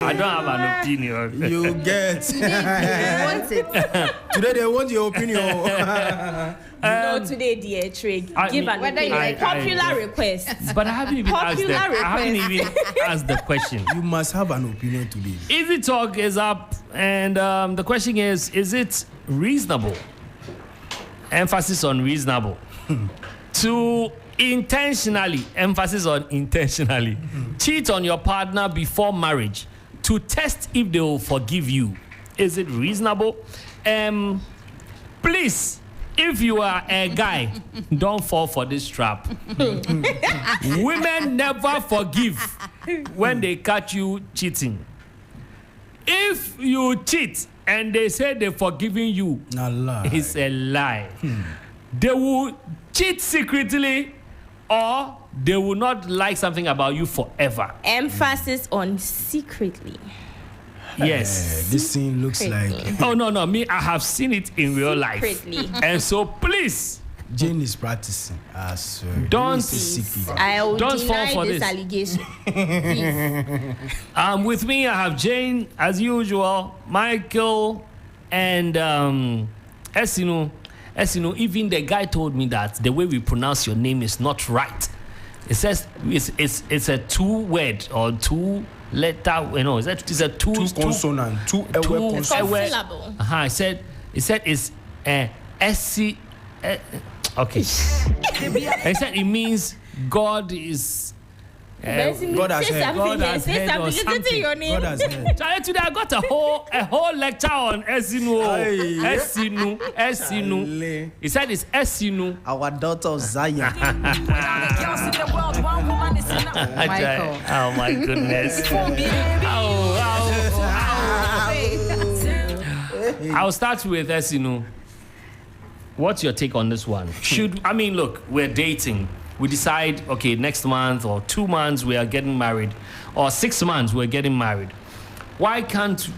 I don't have an opinion. You get. Today they want your opinion. No, today, dear Trig. Give an opinion. Popular request. But I haven't even asked them. I haven't even asked the question. You must have an opinion today. Easy Talk is up, and the question is it reasonable? Emphasis on reasonable. To intentionally, emphasis on intentionally, cheat on your partner before marriage to test if they will forgive you. Is it reasonable? Please, if you are a guy, don't fall for this trap. Women never forgive when they catch you cheating. If you cheat and they say they're forgiving you, it's a lie. They will cheat secretly, or they will not like something about you forever. Emphasis on secretly. Yes. This scene looks like... Oh, no. Me, I have seen it in real life. And so, please... Jane is practicing. Don't fall for this allegation. With me, I have Jane, as usual, Michael, and Esinu. Even the guy told me that the way we pronounce your name is not right. It says it's a two-word or two-letter. You know, it's a two consonant, two syllable. It said it's SC. Okay. It said it means God is. God has heard. God has heard or something. God has heard. Today I got a whole lecture on Esinu. He said it's Esinu. Our daughter of Zion. Michael. Oh my goodness. I'll start with Esinu. What's your take on this one? Look, we're dating. We decide, okay, next month or 2 months we are getting married, or 6 months we're getting married. Why can't,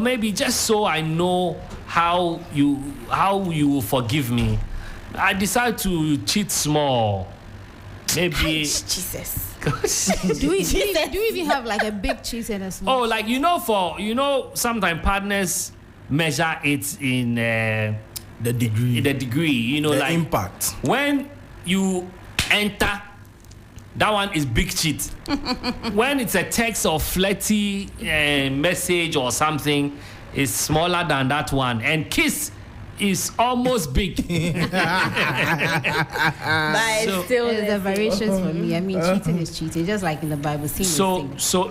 maybe just so I know how you will forgive me, I decide to cheat small. Maybe. Jesus. do you even have like a big cheat and a small? Oh, sometimes partners measure it in the degree. The impact. When you enter, that one is big cheat. When it's a text or flirty message or something, it's smaller than that one. And kiss is almost big. But still, there's a variations for me. Cheating is cheating, just like in the Bible.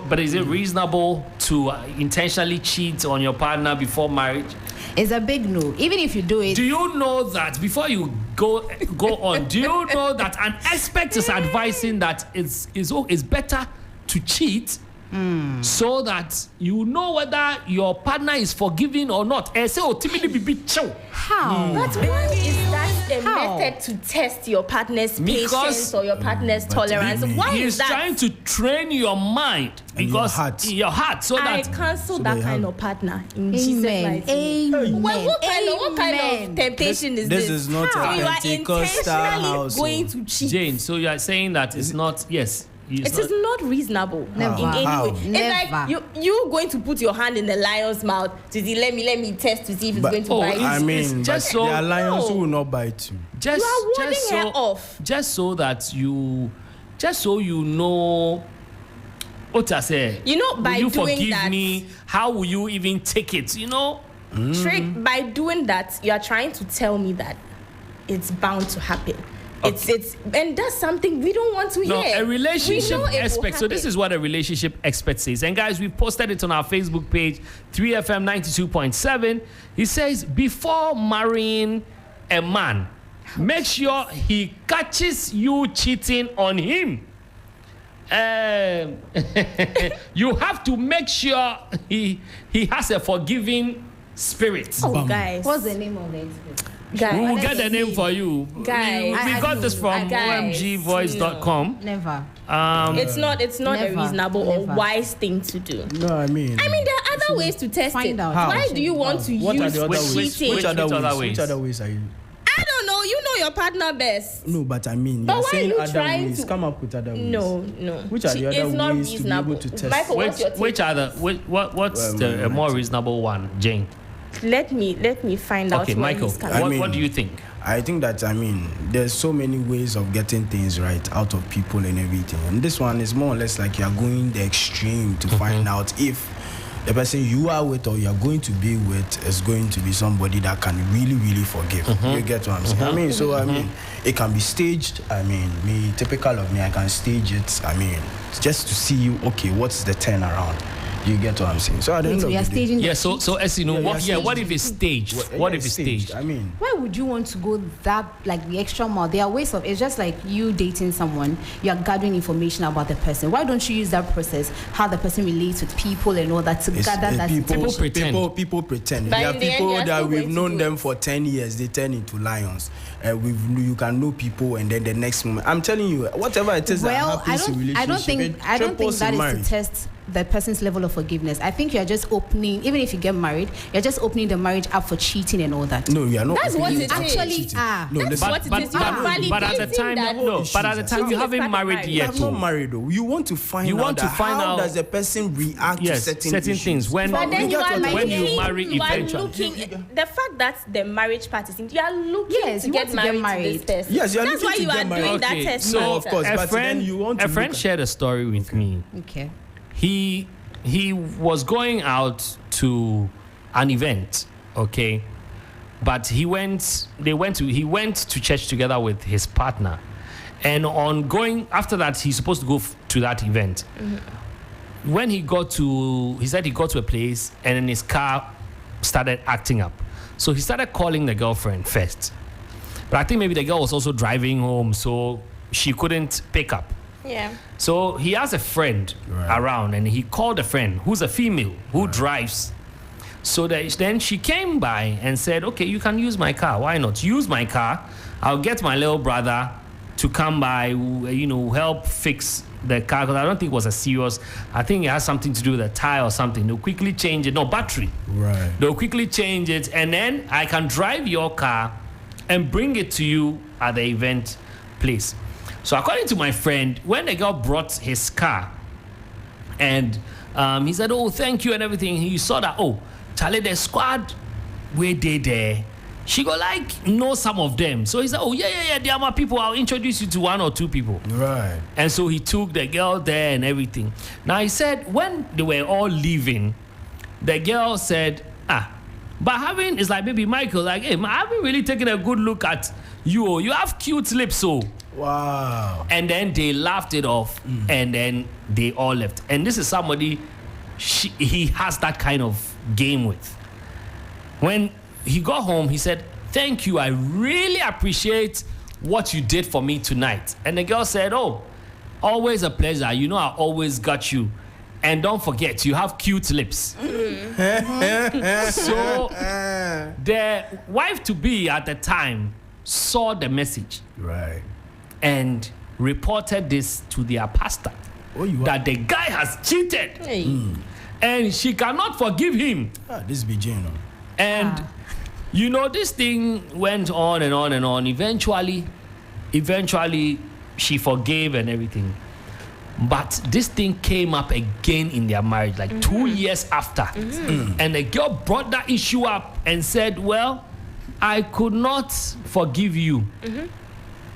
But is it reasonable to intentionally cheat on your partner before marriage? It's a big no. Even if you do it. Do you know that before you go on? Do you know that an expert is advising that it's better to cheat so that you know whether your partner is forgiving or not? How? But why is that a method to test your partner's patience or your partner's tolerance? Why is that? He's trying to train your mind because your heart so I that cancel that kind of partner in Jesus' name. Amen. What kind of temptation is this? This is not a Pentecostal house. Going to cheat. Jane, so you are saying that it's not, yes. It is not reasonable Never. in any How? way. It's like you going to put your hand in the lion's mouth to see, let me test to see if it's going to bite. Just so there are lions who will not bite you. You are warning her off. Just so you know what I say. By will you doing forgive that, me? How will you even take it? Trick, by doing that, you are trying to tell me that it's bound to happen. Okay. And that's something we don't want to hear. No, a relationship expert. So this is what a relationship expert says. And guys, we posted it on our Facebook page, 3FM 92.7. He says, before marrying a man, make sure he catches you cheating on him. You have to make sure he has a forgiving spirit. Guys. What's the name of the expert? We will get the name for you. Guys, we got this from omgvoice.com. Never. It's not a reasonable or wise thing to do. No, I mean there are other ways to test it. How? Why do you want to use cheating? Which other ways are you? I don't know. You know your partner best. No, but I mean, But you're why are saying you other trying ways. to- Come up with other ways. No. Which are the other It's not ways to be able to reasonable. test? Michael, what's your take? What's a more reasonable one, Jane? Let me find out. Okay, where Michael, he's coming. what do you think? I think that, I mean, there's so many ways of getting things right out of people and everything. And this one is more or less like you're going the extreme to find out if the person you are with or you're going to be with is going to be somebody that can really, really forgive. You get what I'm saying? I mean, so, I mean, it can be staged. I mean, typical of me, I can stage it. I mean, just to see you, okay, what's the turnaround? You get what I'm saying? So I don't know. We are staging. Yeah, so as you know, what if it's staged? What if it's staged? staged? I mean, Why would you want to go that, like, the extra mile? There are ways of, it's just like you dating someone, you're gathering information about the person. Why don't you use that process, how the person relates with people and all that, to gather that People pretend. People pretend. But There are in the end, people you are that still we've going to known do them it. for 10 years, they turn into lions. You can know people, and then the next moment, I'm telling you, whatever it is that happens in relationship, I don't think that is to test the person's level of forgiveness. I think you're just opening, even if you get married, you're just opening the marriage up for cheating and all that. No, you are not. That's what opening it up for is. Actually cheating. are. No, That's listen. what it is. You are but at the validating time, that. but at the time you Cheating is haven't part of married marriage. You yet. have not married though. You want to find You out want to that find how out- does a person react Yes, to certain certain issues. things. When But then You you get are what I'm when you looking, marry you are eventually. looking. The fact that the marriage part is in, you are looking Yes, to you get want to get married to married. this person. Yes, you are That's looking why to you get are married. doing that Okay, test. No, of course. a but friend, then you want to a friend look at- shared a story with me. Okay. He was going out to an event, okay, but he went to church together with his partner, and on going after that, he's supposed to go to that event. When he said he got to a place, and then his car started acting up, so he started calling the girlfriend first, but I think maybe the girl was also driving home, so she couldn't pick up. Yeah. So he has a friend around, and he called a friend who's a female who drives. So then she came by and said, okay, you can use my car. Why not? Use my car. I'll get my little brother to come by, help fix the car, because I don't think it was a serious. I think it has something to do with the tire or something. They'll quickly change it. No, battery. Right. They'll quickly change it, and then I can drive your car and bring it to you at the event place. So according to my friend, when the girl brought his car, and he said, oh, thank you and everything, he saw that, oh, Charlie, the squad where they there, she go know some of them. So he said, oh, yeah, they are my people. I'll introduce you to one or two people. Right. And so he took the girl there and everything. Now he said when they were all leaving, the girl said, but it's like maybe Michael, like, hey, I haven't really taken a good look at you. You have cute lips, so. Wow. And then they laughed it off, and then they all left. And this is somebody he has that kind of game with. When he got home, he said, thank you, I really appreciate what you did for me tonight. And the girl said, oh, always a pleasure. I always got you. And don't forget, you have cute lips. So the wife-to-be at the time saw the message. Right. And reported this to their pastor. That the guy has cheated. Hey. And she cannot forgive him. This be Jane. And this thing went on and on and on. Eventually she forgave and everything. But this thing came up again in their marriage, 2 years after. And the girl brought that issue up and said, well, I could not forgive you.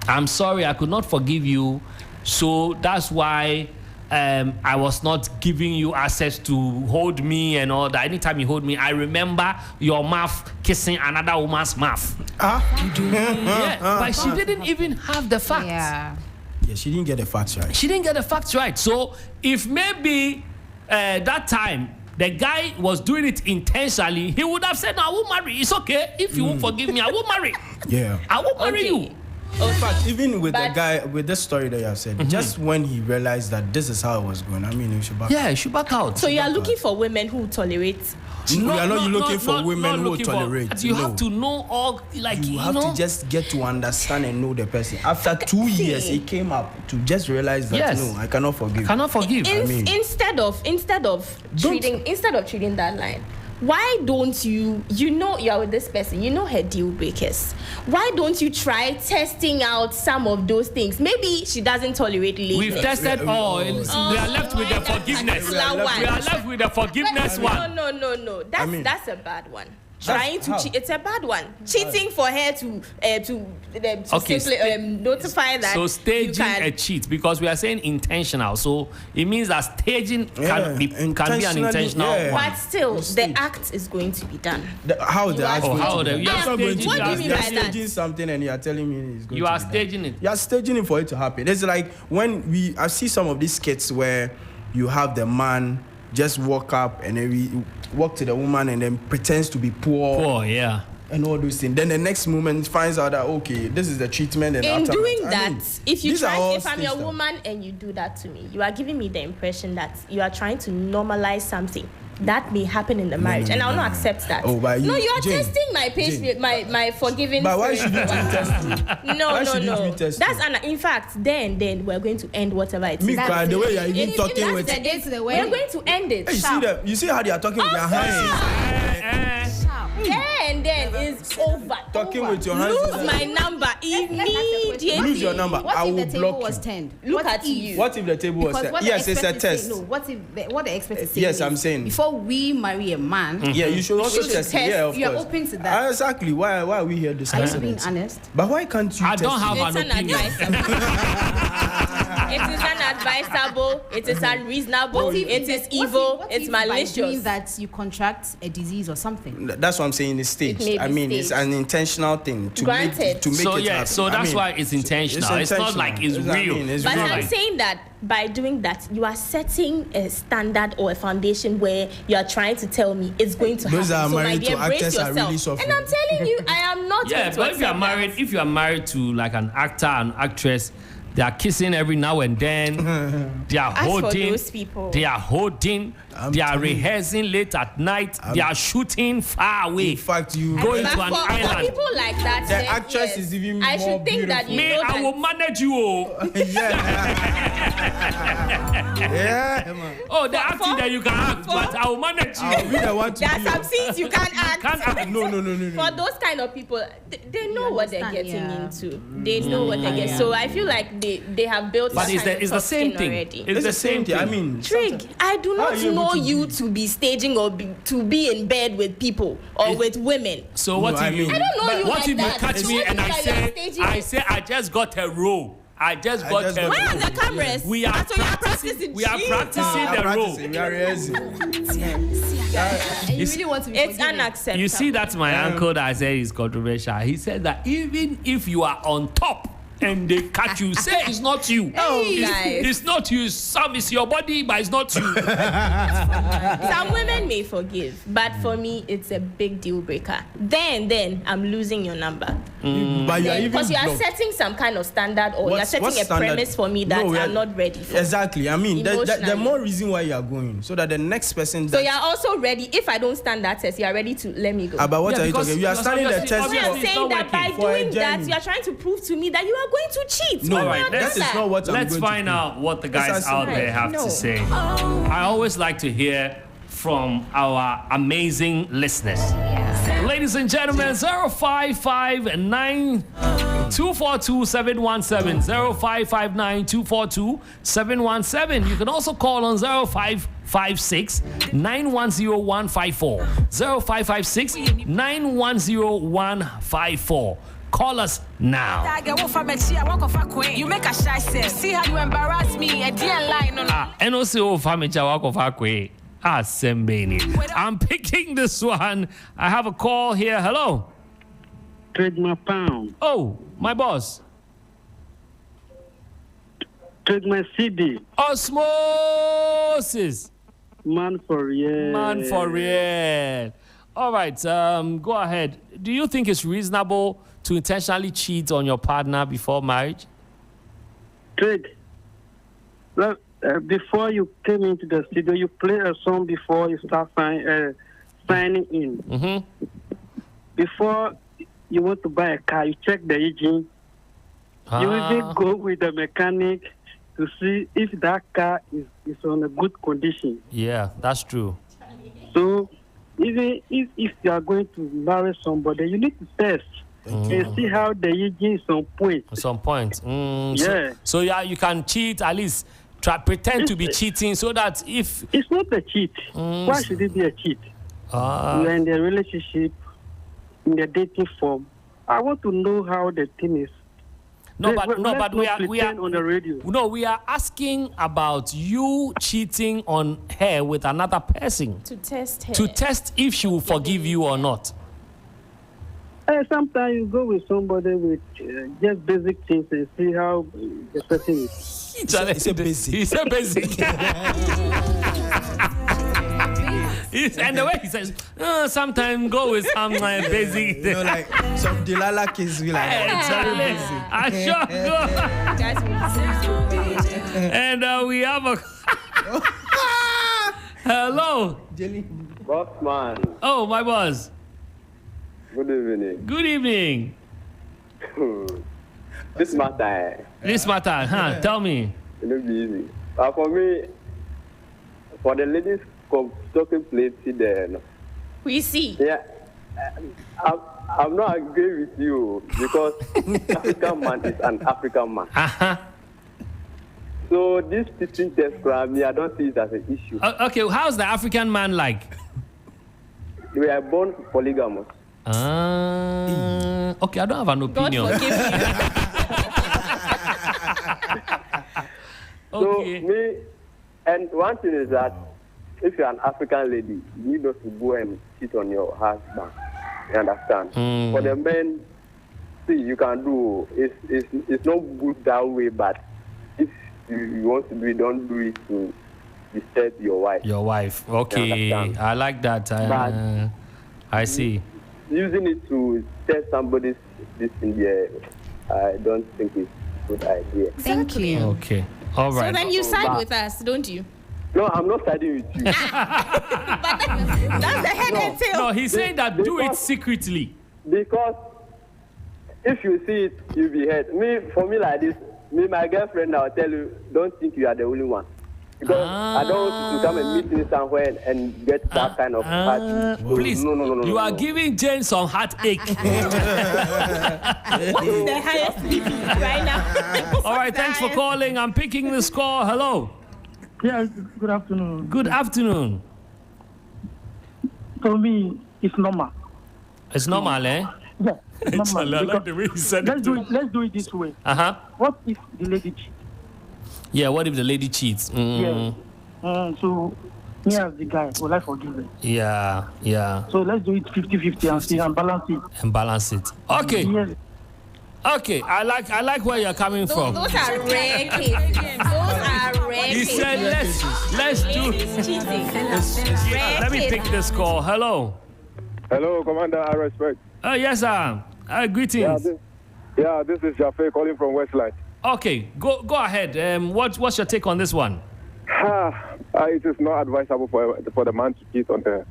I'm sorry, I could not forgive you. So that's why I was not giving you access to hold me and all that. Anytime you hold me, I remember your mouth kissing another woman's mouth. Yeah, but she didn't even have the facts. Yeah. Yeah, she didn't get the facts right. She didn't get the facts right. So if maybe that time the guy was doing it intentionally, he would have said, no, I won't marry. It's okay. If you won't forgive me, I won't marry. Yeah. I won't marry you. In fact, even with the guy, with this story that you have said, just when he realized that this is how it was going, he should back out. Yeah, he should back out. So you are looking for women who tolerate. We are not looking for women who tolerate. You have to know all, you have to just get to understand and know the person. After 2 years, he came up to just realize that no, I cannot forgive. Cannot forgive. Instead of treating that line, why don't you know you're with this person, you know her deal breakers, why don't you try testing out some of those things? Maybe she doesn't tolerate lateness. We've tested all. We are left with the forgiveness. We are left with the forgiveness one. No. That's a bad one. Trying to cheat, it's a bad one. Cheating for her to simply notify that. So staging a cheat, because we are saying intentional, so it means that staging can be an intentional one. But still, the act is going to be done. How the act? What do you mean by that? Staging something and you are telling me it's going you to are be staging done. it. You are staging it for it to happen. It's like when I see some of these skits where you have the man just walk up and then walk to the woman and then pretends to be poor, and all those things. Then the next moment finds out that okay, this is the treatment. And in doing that, if I'm your stuff. woman and you do that to me, you are giving me the impression that you are trying to normalize something that may happen in the marriage, and I'll not accept that. Oh, but you are Jane, testing my patience, my forgiving. But why should you test me? No. Test That's in fact, then we're going to end whatever it is. Me, the way you're even talking with. We're going to end it. Hey, you see how they are talking with their hands. Then it's over. Talking with your hands. Lose my number immediately. Lose your number. What I if will the table block was you. turned? Look at you. What if the table was turned? Yes, it's a test. What the expert is saying? Yes, I'm saying. Before we marry a man, Yeah, you should also test. Yeah, of you are course. open to that. Exactly. Why are we here Are you discussing being it? honest? But why can't you? I don't test have it? an opinion. It is unadvisable. It is unreasonable. It is evil. What It's if by doing malicious. that you contract a disease or something. That's what I'm saying. It's staged. It may be I mean, it's staged. an intentional thing to Granted. make So it happen. so that's why it's intentional. It's not like it's real. But not I'm like- saying that by doing that, you are setting a standard or a foundation where you are trying to tell me it's going to Those happen. are So my married dear, to brace actors are yourself. really suffering. And I'm telling you, I am not going to but if you are accept married, that. if you are married to like an actor and actress, they are kissing every now and then. They are As for holding. those people. They are holding. They are rehearsing late at night. They are shooting far away. In fact, you Going But to an for island. people like that, The then, actress yes, is even I more should think that you Me, know I that. will manage you. Oh, yeah, man. oh the acting that you can act, but I will manage you. I'll be the one to There are be some scenes you can't act. Can't act. No. For those kind of people, they know what they're understand, getting into. They know what they're getting. So I feel like they have built. But that kind it's of the same skin thing. already. It's the same thing. I mean, Trig, I do How are not you able know to you do- to be staging or to be in bed with people or with women. So what No, if I you? mean- I don't know you What like if you that. catch So me what and if I you are staging it? say I just got a role. I just got just a got- Where role. are the cameras? We are So you are practicing. practicing. We are Jesus. practicing the role. We are rehearsing. And you really want to be It's forgiven. unacceptable. You see, that's my uncle that I said is controversial. He said that even if you are on top and they catch you, say it's not you. Guys. It's not you. Some is your body, but it's not you. Some women may forgive, but for me, it's a big deal breaker. Then I'm losing your number. But you are even Because you are blocked. setting some kind of standard or you are What's setting a standard? premise for me that No, we are- I'm not ready for. Exactly. I mean, the Emotionally. more reason why you are going, so that the next person. So you are also ready. If I don't stand that test, you are ready to let me go. About what Yeah, are you because- talking? You are because standing the obviously- test. So obviously- you're it's saying not that by working. For a doing that, journey. you are trying to prove to me that you are going to cheat. No, Why right, not that do is not what I'm Let's going to find do. out what the It's guys as out simple. there have No. to say. I always like to hear from our amazing listeners. Ladies and gentlemen, 0559-242-717, 0559-242-717. You can also call on 0556-910-154, 0556-910-154. Call us now. You make a shy self. See how you embarrass me. A dear line on And also, I'm picking this one. I have a call here. Hello. Trigmatic pound. Oh, my boss. Trigmatic CD. Osmosis. Man for real. Man for real. All right. Go ahead. Do you think it's reasonable to intentionally cheat on your partner before marriage? Trig. Well, before you came into the studio, you play a song before you start signing in. Mm-hmm. Before you want to buy a car, you check the engine. You even go with the mechanic to see if that car is on a good condition. Yeah, that's true. So, if even if you are going to marry somebody, you need to test and see how the aging is on point. Some point. Yeah. So yeah, you can cheat, at least pretend to be cheating, so that if It's not a cheat. Why should it be a cheat? We are in the relationship, in the dating form. I want to know how the thing is. but we are on the radio. No, we are asking about you cheating on her with another person To test her. to test if she will forgive you or not. Sometimes you go with somebody with just basic things and see how the person is. It's a basic. He said basic. And the way he says, sometimes go with some basic. You know, like some Delilah kids be like, Exactly. I sure go. And we have a hello. Bossman, Oh, my boss. good evening. Good evening. This matter, This matter, huh? Tell me. it will be easy. For me, for the ladies talking plate there, no. We see. Yeah, I'm not agree with you because African man is an African man. Uh-huh. So this teaching test crime, I don't see it as an issue. Okay, how's the African man like? We are born polygamous. Okay, I don't have an God opinion. forgive you. Okay. So me, and one thing is that if you're an African lady, you need not to go and cheat on your husband. You understand? For the men, see, you can do. It's not good that way, but if you want to do it, don't do it to disturb your wife. Your wife. Okay, understand. I like that. I see. Using it to test somebody's this in there, I don't think it's a good idea. Thank you. Okay. All So right. then you side with us, don't you? No, I'm not siding with you. That's the head and tail. No, he's saying that do it secretly. Because if you see it, you'll be hurt. For me like this, my girlfriend, I'll tell you, don't think you are the only one. Because I don't want you to come and meet me somewhere and get that kind of party. So, Please, no. you are giving Jane some heartache. What is the highest BP right now? All right, thanks for calling. I'm picking this call. Hello. Yeah, good afternoon. Good afternoon. For me, it's normal. It's normal, eh? Yeah, it's normal. I like the way you said Let's it. let's do it this way. Uh-huh. What if the lady cheats? Yeah, what if the lady cheats? Yeah. So me as the guy, will I forgive her? Yeah. So let's do it 50-50 and see and balance it. And balance it. Okay. Yes. Okay, I like where you're coming from. Those are rare cases. Those are rare He cases. said let's do. Ladies cheating. Rare Let me cases. pick this call. Hello. Hello, Commander. I respect. Yes, sir. Greetings. This is Jaffe calling from Westlight. Okay, go ahead. What's your take on this one? It is not advisable for the man to cheat on the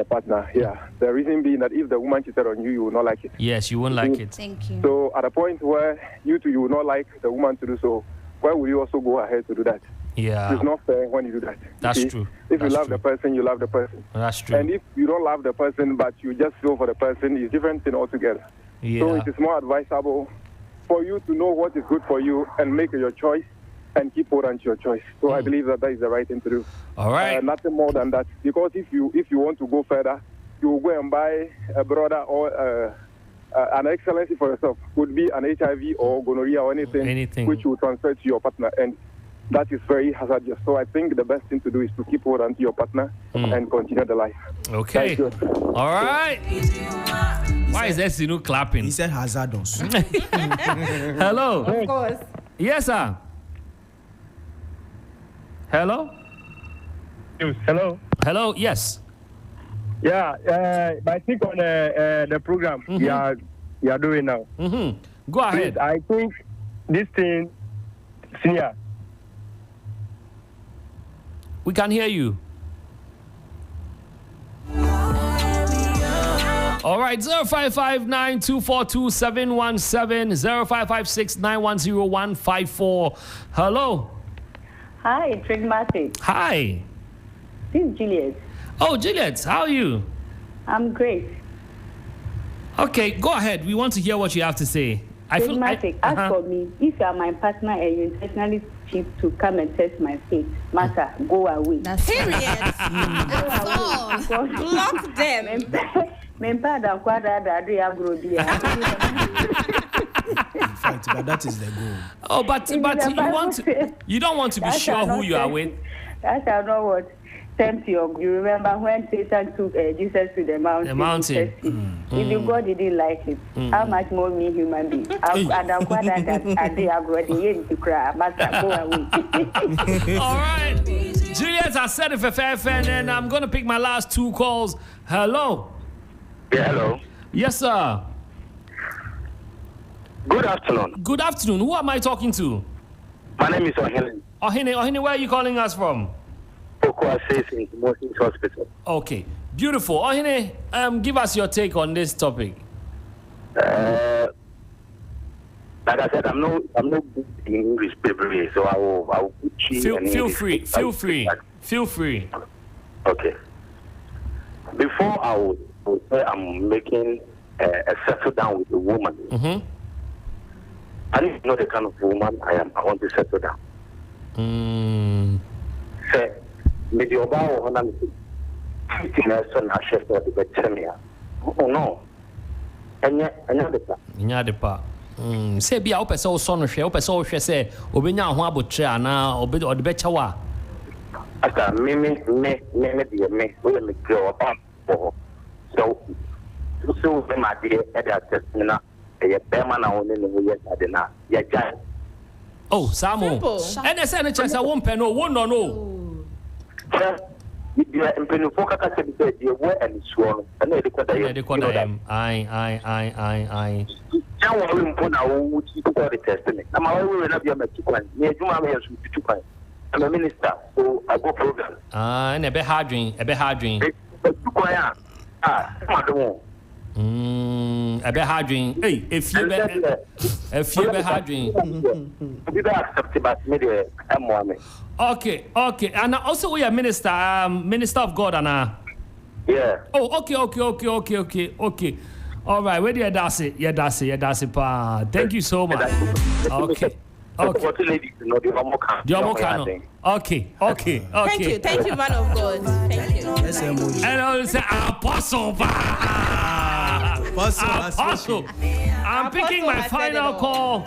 partner. Yeah. The reason being that if the woman cheated on you, you will not like it. Yes, you won't like it. Thank you. So at a point where you will not like the woman to do so, why will you also go ahead to do that? Yeah. It's not fair when you do that. That's true. If you love the person, you love the person. That's true. And if you don't love the person, but you just feel for the person, it's a different thing altogether. Yeah. So it is more advisable for you to know what is good for you and make your choice and keep hold on to your choice. So I believe that is the right thing to do. All right. Nothing more than that. Because if you want to go further, you will go and buy a brother or an excellency for yourself. Could be an HIV or gonorrhea or anything. Which you transfer to your partner. And that is very hazardous. So I think the best thing to do is to keep hold on to your partner and continue the life. Okay. All right. Why is Esinu clapping? He said hazardous. Hello. Of course. Yes, sir. Hello. Hello. Hello. Yes. Yeah. I think on the program you are doing now. Go ahead. I think this thing, senior. We can hear you. All right, 0559242717, 0556910154. Hello. Hi, Trigmatic. Hi. This is Juliet. Oh, Juliet, how are you? I'm great. Okay, go ahead. We want to hear what you have to say. Trigmatic, as for me, if you are my partner and you intentionally cheat to come and test my faith, matter, go away. That's period. Block them. In fact, but that is the goal. Oh, but you don't want to be sure who you are with. That shall not what tempt you. You remember when Satan took Jesus to the mountain? The mountain. If you God didn't like it, how much more me human being? Go away. All right. Juliet, I said it for fair, and I'm going to pick my last 2 calls. Hello. Yeah, hello. Yes, sir. Good afternoon. Good afternoon. Who am I talking to? My name is Ohene. Ohene, where are you calling us from? Okwase in Moses Hospital. Okay, beautiful. Ohene, give us your take on this topic. Like I said, I'm not good in English paper, so I will put you. Feel free. Okay. Before I would say I'm making a settle down with a woman. Mm-hmm. I need to know the kind of woman I am. I want to settle down. Say, maybe about 150 years on a chef or the Bachelor. Oh no. And yet, another part. Say, be our person, son of share, say, Obina, who about China, or bit or the better one. After me, will me go up. So my dear, at oh, Samu. And I said, I won't pen no one or no. You are in Penufoka, you were and sworn, and they call them. I. Now, I will put out the testament. I'm always not your Mexican. Near Juma, I'm a minister, so I go program. And a bit hard drink. But you are. A bit hard drink. Hey, if you be hard drink. Okay. And also we are minister of God, Anna. Yeah. Oh, okay. All right, where do you that's it? Yeah, that's it. Thank you so much. Okay. Okay. Thank you, man of God. Thank you. And I say Apostle. I'm picking my final call.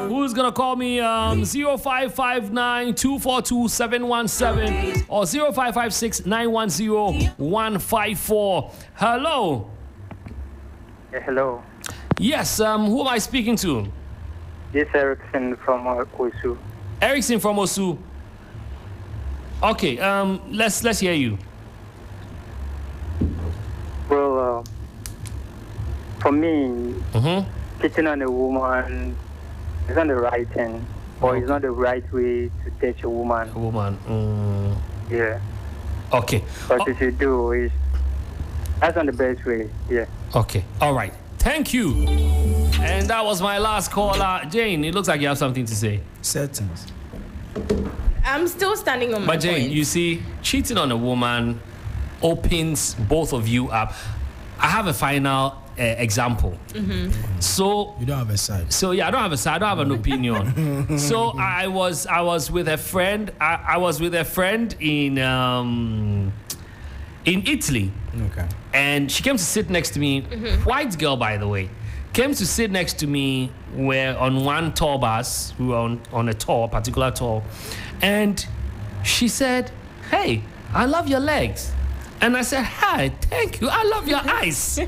Who's gonna call me? 0559-242-717 or 0556-910-154. Hello. Hello. Yes. Who am I speaking to? This is Erickson from Osu. Erickson from Osu. Okay. Let's hear you. Well, for me, cheating on a woman is not the right thing, or it's not the right way to date a woman. Yeah. Okay. But if you do, that's not the best way. Yeah. Okay. All right. Thank you. And that was my last caller. Jane, it looks like you have something to say. Settings. I'm still standing on my But Jane, point. you see, cheating on a woman opens both of you up. I have a final example. So you don't have a side. So yeah, I don't have a side. I don't have an opinion. So I was with a friend. I was with a friend in Italy. Okay. And she came to sit next to me. White girl, by the way, came to sit next to me. We're on one tour bus. We were on a tour, particular tour, and she said, "Hey, I love your legs." And I said, "Hi, thank you. I love your eyes."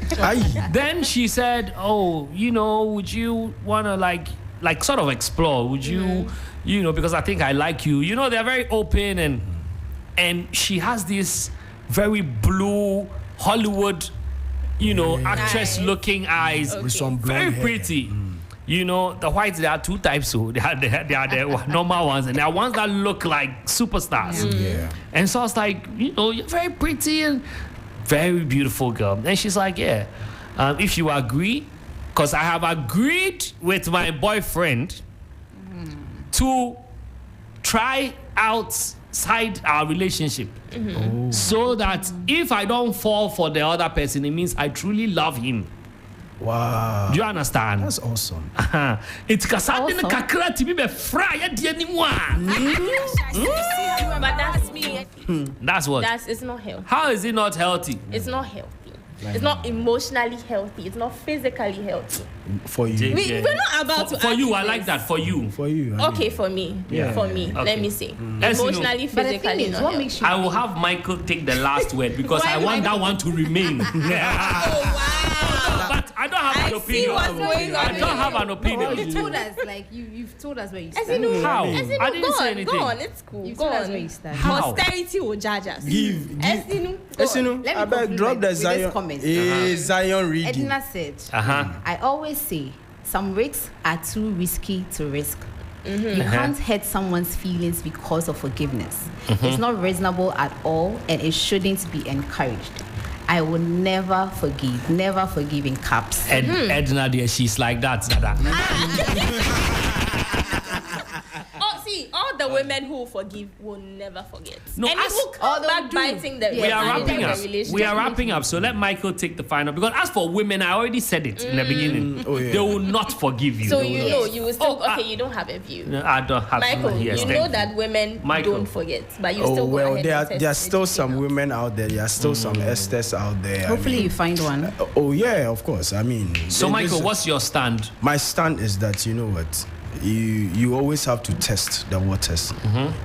Then she said, "Oh, would you want to like sort of explore? Would you, because I think I like you. They're very open and she has this very blue Hollywood, actress-looking eyes, with some very blonde hair. pretty." The whites, there are 2 types. So they are the normal ones, and there are ones that look like superstars. Yeah. And so I was like, you're very pretty and very beautiful girl. And she's like, yeah, if you agree, because I have agreed with my boyfriend to try out side our relationship. So that if I don't fall for the other person, it means I truly love him. Wow. Do you understand? That's awesome. It's kasadi na kakra tibi be fry ya di anymore. But that's me. That's what? It's not healthy. How is it not healthy? It's not healthy. It's not emotionally healthy. It's not physically healthy. For you. We're not about to. For you, I like that. For you. For you. Okay, for me. Yeah. For me. Okay. Let me say. Yes, Emotionally, But the thing physically, is, not what healthy. makes you? I will have Michael take the last word because I want that one to remain. Oh, wow. But I don't have an see opinion. what's going on I don't have an opinion. You told us, like you've told us where you As stand. in, How? as in, I didn't say anything. Go on, it's cool. You've Go told us on. where you stand. How? Posterity will judge us. Give. As in, go on. Let me I beg, conclude drop the with Zion. this comment. Zion reading. Edna said, Uh-huh. I always say some risks are too risky to risk. You can't hurt someone's feelings because of forgiveness. It's not reasonable at all, and it shouldn't be encouraged. I will never forgive in caps. Edna, dear, she's like that, Zada. Oh, see, all the women who forgive will never forget. No, and it as- will come back do. biting them. We are wrapping up. We are wrapping up. So let Michael take the final. Because as for women, I already said it in the beginning. Oh, yeah. They will not forgive you. So you know, you will still, Oh, okay, you don't have a view. No, I don't have Michael, yes, you thank know that women Michael. don't forget, but you Oh still go well, ahead there and are test still it, some women out there. There are still some Esthers out there. Hopefully I mean, you find one. Oh yeah, of course. I mean, So this- Michael, what's your stand? my stand is that you know what, you always have to test the waters.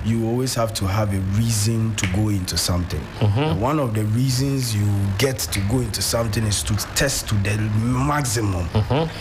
You always have to have a reason to go into something. And one of the reasons you get to go into something is to test to the maximum,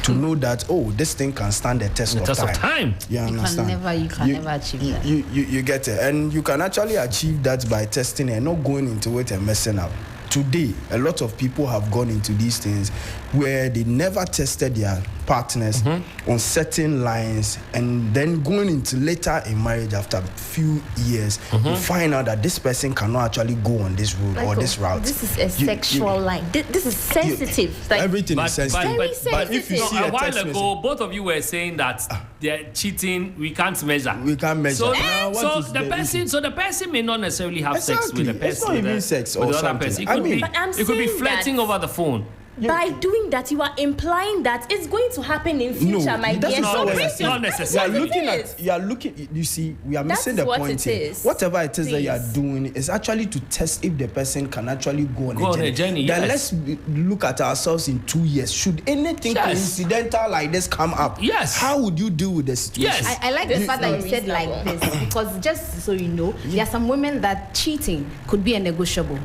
to know that this thing can stand the test, The test of time. You You understand? can never achieve that. You get it, and you can actually achieve that by testing and not going into it and messing up. Today, a lot of people have gone into these things where they never tested their partners on certain lines, and then going into later in marriage after a few years, you find out that this person cannot actually go on this road or Michael, this route. this is a sexual line. This is sensitive. Like, Everything is sensitive. But if you sensitive. see a a while text ago, message, both of you were saying that they're cheating. We can't measure. we can't measure. So, Now, what so is the person, so the person may not necessarily have sex with the Exactly. It's person. not even sex with or the other something. person. It I could mean- be, But I'm it could be saying flirting that- over the phone. by doing that, you are implying that it's going to happen in future, my that's dear. not So what bring I'm your- saying. Not that's necessarily. You are what looking it is. at, you are looking, you see, we are That's missing the what point it here. is. Whatever it is that you are Please. doing is actually to test if the person can actually go on Go a journey. Then yes. let's look at ourselves in 2 years. Should anything Yes. coincidental like this come up, Yes. how would you deal with the situation? Yes. I like This the is fact that not you said like reasonable. this, because just so you know, there are some women that cheating could be a negotiable.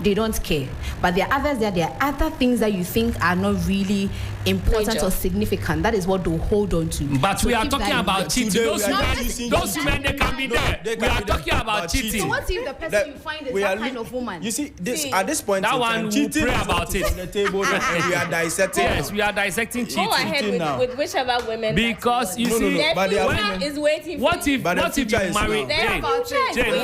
They don't care. But there are others there are other things that you think are not really important Major. or significant. That is what they'll hold on to. But So we are keep talking that in about mind. cheating. Today Those we are women, just using those women, they can be there. they We can are be there. talking about But cheating. So what if the person That- you find is we that are kind look- of woman? You see, this See, at this point that in one time, we'll cheating pray is about on it. the table now, and we are dissecting. Yes, we are dissecting cheating. Go ahead now. with whichever women. that Because you you want. see, No, The but they are future women. is waiting. what for you. if But the what if future you is marry now. The Jane? future is Jane, waiting. what